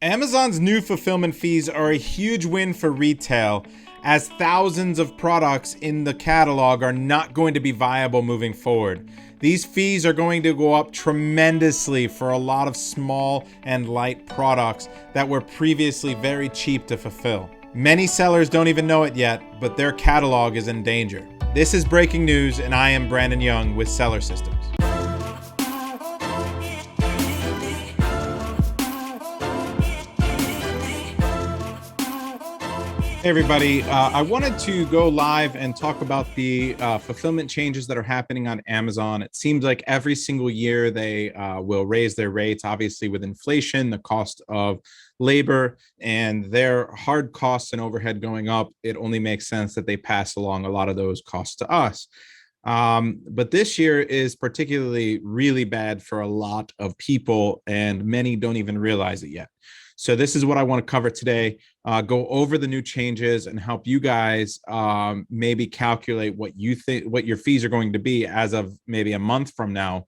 Amazon's new fulfillment fees are a huge win for retail, as thousands of products in the catalog are not going to be viable moving forward. These fees are going to go up tremendously for a lot of small and light products that were previously very cheap to fulfill. Many sellers don't even know it yet, but their catalog is in danger. This is breaking news, and I am Brandon Young with Seller Systems. Hey everybody, I wanted to go live and talk about the fulfillment changes that are happening on Amazon. It seems like every single year they will raise their rates. Obviously, with inflation, the cost of labor and their hard costs and overhead going up, it only makes sense that they pass along a lot of those costs to us. But this year is particularly really bad for a lot of people, and many don't even realize it yet. So this is what I want to cover today. Go over the new changes and help you guys maybe calculate what you think, what your fees are going to be as of maybe a month from now.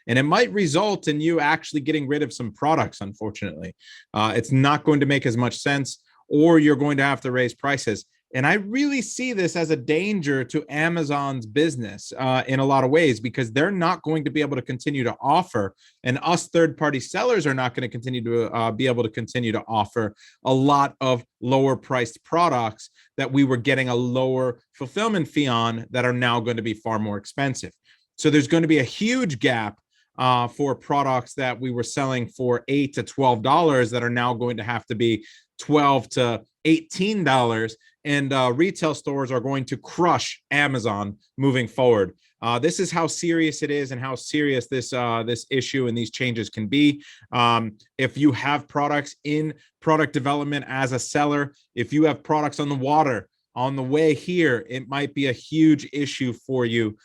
And it might result in you actually getting rid of some products, unfortunately. It's not going to make as much sense, or you're going to have to raise prices. And I really see this as a danger to Amazon's business in a lot of ways, because they're not going to be able to continue to offer, and us third-party sellers are not going to continue to be able to continue to offer a lot of lower priced products that we were getting a lower fulfillment fee on that are now going to be far more expensive. So there's going to be a huge gap for products that we were selling for $8 to $12 that are now going to have to be $12 to $18, and retail stores are going to crush Amazon moving forward. This is how serious it is and how serious this issue and these changes can be. If you have products in product development as a seller, if you have products on the water, on the way here, it might be a huge issue for you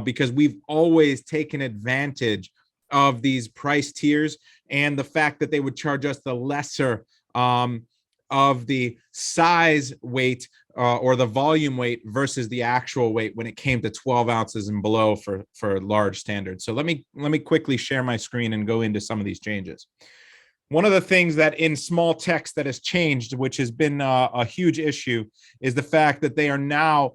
because we've always taken advantage of these price tiers and the fact that they would charge us the lesser of the size weight or the volume weight versus the actual weight when it came to 12 ounces and below for large standards. So let me quickly share my screen and go into some of these changes. One of the things that in small text that has changed, which has been a huge issue, is the fact that they are now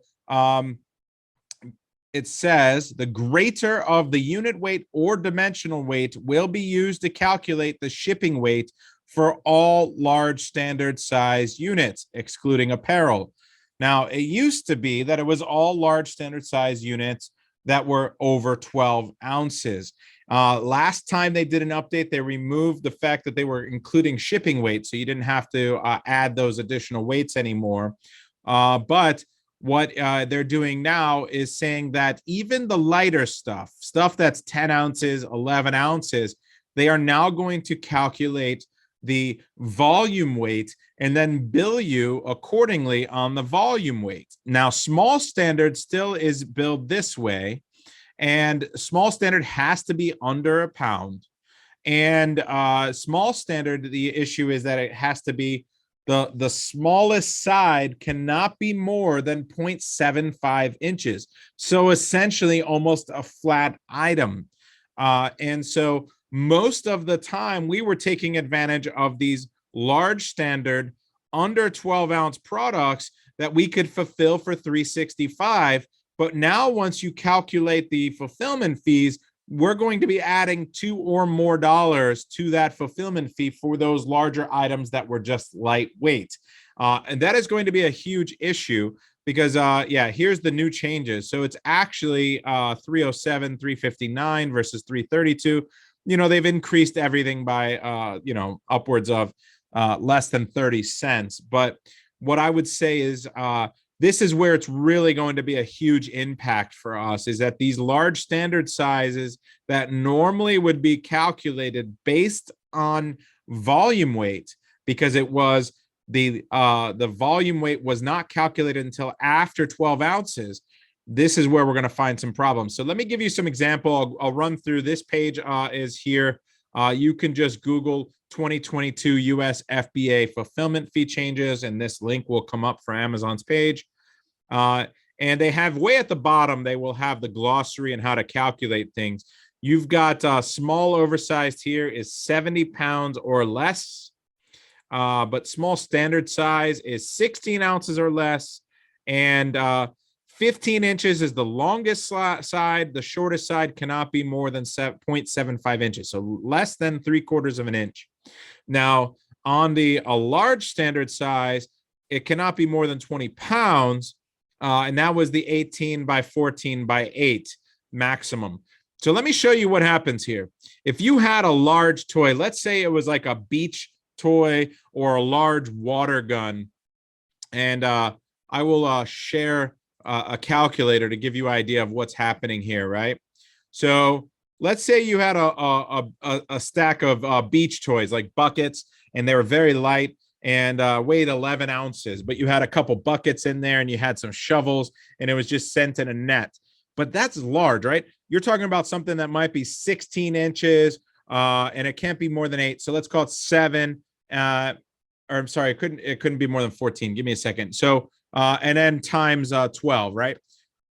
it says the greater of the unit weight or dimensional weight will be used to calculate the shipping weight for all large standard size units, excluding apparel. Now, it used to be that it was all large standard size units that were over 12 ounces. Last time they did an update, they removed the fact that they were including shipping weight, so you didn't have to add those additional weights anymore. But what they're doing now is saying that even the lighter stuff that's 10 ounces, 11 ounces, they are now going to calculate the volume weight and then bill you accordingly on the volume weight. Now, small standard still is billed this way, and small standard has to be under a pound. And small standard, the issue is that it has to be the smallest side cannot be more than 0.75 inches. So essentially almost a flat item. And so most of the time we were taking advantage of these large standard under 12 ounce products that we could fulfill for $365. But now once you calculate the fulfillment fees, we're going to be adding $2 or more to that fulfillment fee for those larger items that were just lightweight. And that is going to be a huge issue because, here's the new changes. So it's actually 307, 359 versus 332. They've increased everything by, upwards of less than 30 cents. But what I would say is this is where it's really going to be a huge impact for us, is that these large standard sizes that normally would be calculated based on volume weight, because it was the volume weight was not calculated until after 12 ounces. This is where we're going to find some problems. So let me give you some example. I'll run through this page is here. You can just Google 2022 US FBA fulfillment fee changes, and this link will come up for Amazon's page. And they have way at the bottom, they will have the glossary and how to calculate things. You've got small oversized here is 70 pounds or less. but small standard size is 16 ounces or less, and 15 inches is the longest side. The shortest side cannot be more than 0.75 inches, so less than 3/4 of an inch. Now, on a large standard size, it cannot be more than 20 pounds, and that was the 18 by 14 by 8 maximum. So let me show you what happens here. If you had a large toy, let's say it was like a beach toy or a large water gun, and I will share a calculator to give you an idea of what's happening here, right? So let's say you had a stack of beach toys like buckets, and they were very light and weighed 11 ounces, but you had a couple buckets in there and you had some shovels, and it was just sent in a net. But that's large, right? You're talking about something that might be 16 inches, and it can't be more than 8. So let's call it 7. Or I'm sorry, it couldn't be more than 14. Give me a second. So and then times 12, right?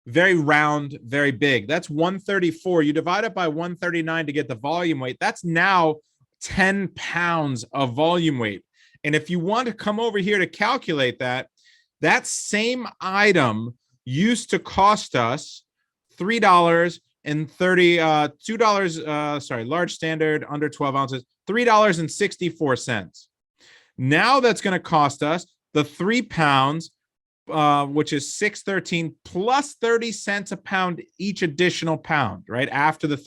Very round, very big. That's 134. You divide it by 139 to get the volume weight. That's now 10 pounds of volume weight. And if you want to come over here to calculate that, that same item used to cost us $3.30, sorry, large standard under 12 ounces, $3.64. Now that's going to cost us the 3 pounds, which is $6.13 plus 30 cents a pound each additional pound, right? After the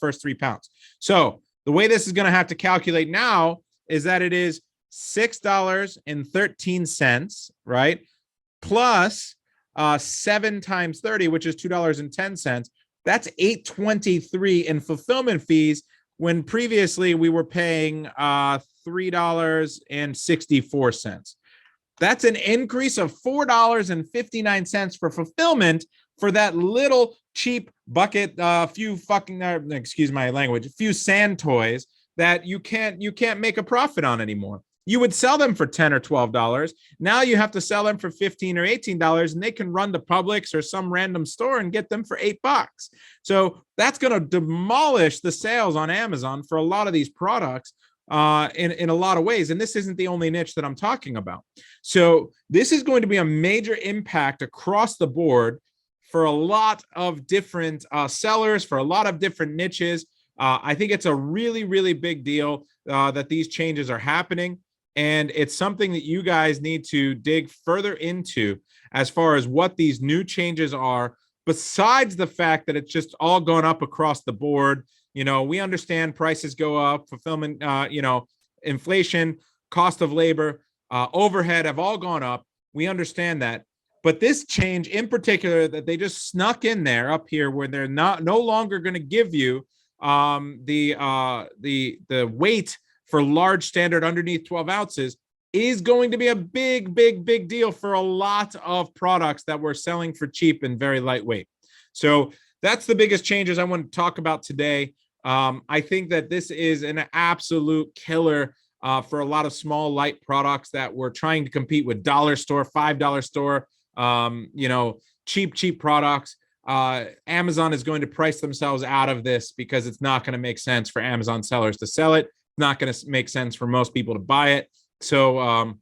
first 3 pounds. So the way this is going to have to calculate now is that it is $6.13, right? Plus 7 times 30, which is $2.10. That's $8.23 in fulfillment fees, when previously we were paying $3.64. That's an increase of $4.59 for fulfillment for that little cheap bucket, few sand toys that you can't make a profit on anymore. You would sell them for $10 or $12. Now you have to sell them for $15 or $18, and they can run to Publix or some random store and get them for $8. So that's going to demolish the sales on Amazon for a lot of these products in a lot of ways. And this isn't the only niche that I'm talking about. So this is going to be a major impact across the board for a lot of different sellers, for a lot of different niches. I think it's a really, really big deal that these changes are happening. And it's something that you guys need to dig further into as far as what these new changes are, besides the fact that it's just all gone up across the board. You know, we understand prices go up, fulfillment, inflation, cost of labor, overhead have all gone up. We understand that. But this change in particular that they just snuck in there up here, where they're no longer going to give you the weight for large standard underneath 12 ounces, is going to be a big, big, big deal for a lot of products that we're selling for cheap and very lightweight. So that's the biggest changes I want to talk about today. I think that this is an absolute killer for a lot of small, light products that were trying to compete with dollar store, $5 store, cheap products. Amazon is going to price themselves out of this because it's not going to make sense for Amazon sellers to sell it. It's not going to make sense for most people to buy it. So,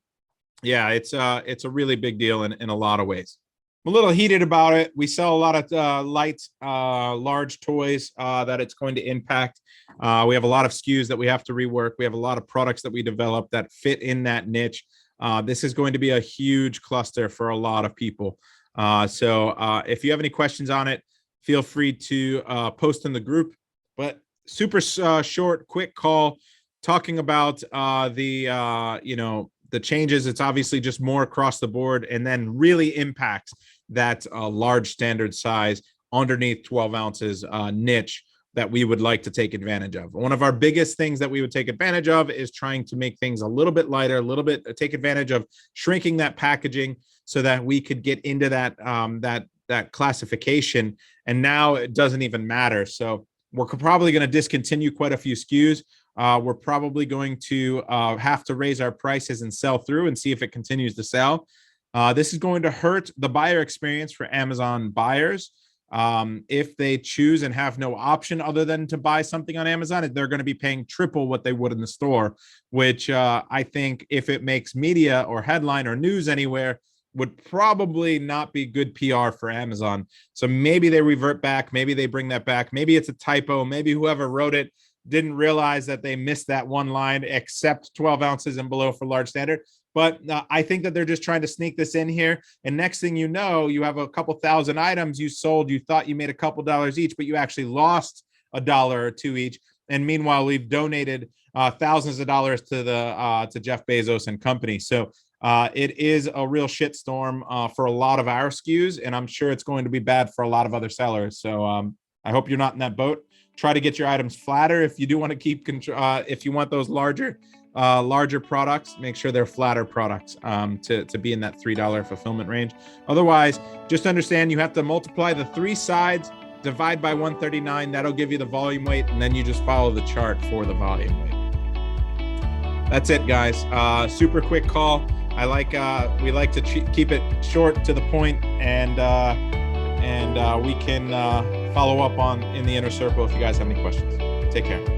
it's a really big deal in a lot of ways. I'm a little heated about it. We sell a lot of light, large toys that it's going to impact. We have a lot of SKUs that we have to rework. We have a lot of products that we develop that fit in that niche. This is going to be a huge cluster for a lot of people. So if you have any questions on it, feel free to post in the group. But super short, quick call talking about the changes. It's obviously just more across the board, and then really impacts that large standard size underneath 12 ounces niche that we would like to take advantage of. One of our biggest things that we would take advantage of is trying to make things a little bit lighter, take advantage of shrinking that packaging so that we could get into that classification. And now it doesn't even matter. So we're probably going to discontinue quite a few SKUs. We're probably going to have to raise our prices and sell through and see if it continues to sell. This is going to hurt the buyer experience for Amazon buyers. If they choose and have no option other than to buy something on Amazon, they're going to be paying triple what they would in the store, which I think if it makes media or headline or news anywhere, would probably not be good PR for Amazon. So maybe they revert back. Maybe they bring that back. Maybe it's a typo. Maybe whoever wrote it didn't realize that they missed that one line, except 12 ounces and below for large standard. But I think that they're just trying to sneak this in here. And next thing you know, you have a couple thousand items you sold. You thought you made a couple dollars each, but you actually lost $1 or $2 each. And meanwhile, we've donated thousands of dollars to Jeff Bezos and company. So it is a real shitstorm for a lot of our SKUs, and I'm sure it's going to be bad for a lot of other sellers. So I hope you're not in that boat. Try to get your items flatter if you do want to keep control. If you want those larger products, make sure they're flatter products to be in that $3 fulfillment range. Otherwise, just understand you have to multiply the 3 sides, divide by 139. That'll give you the volume weight, and then you just follow the chart for the volume weight. That's it, guys. Super quick call. We like to keep it short to the point, and we can follow up in the inner circle if you guys have any questions. Take care.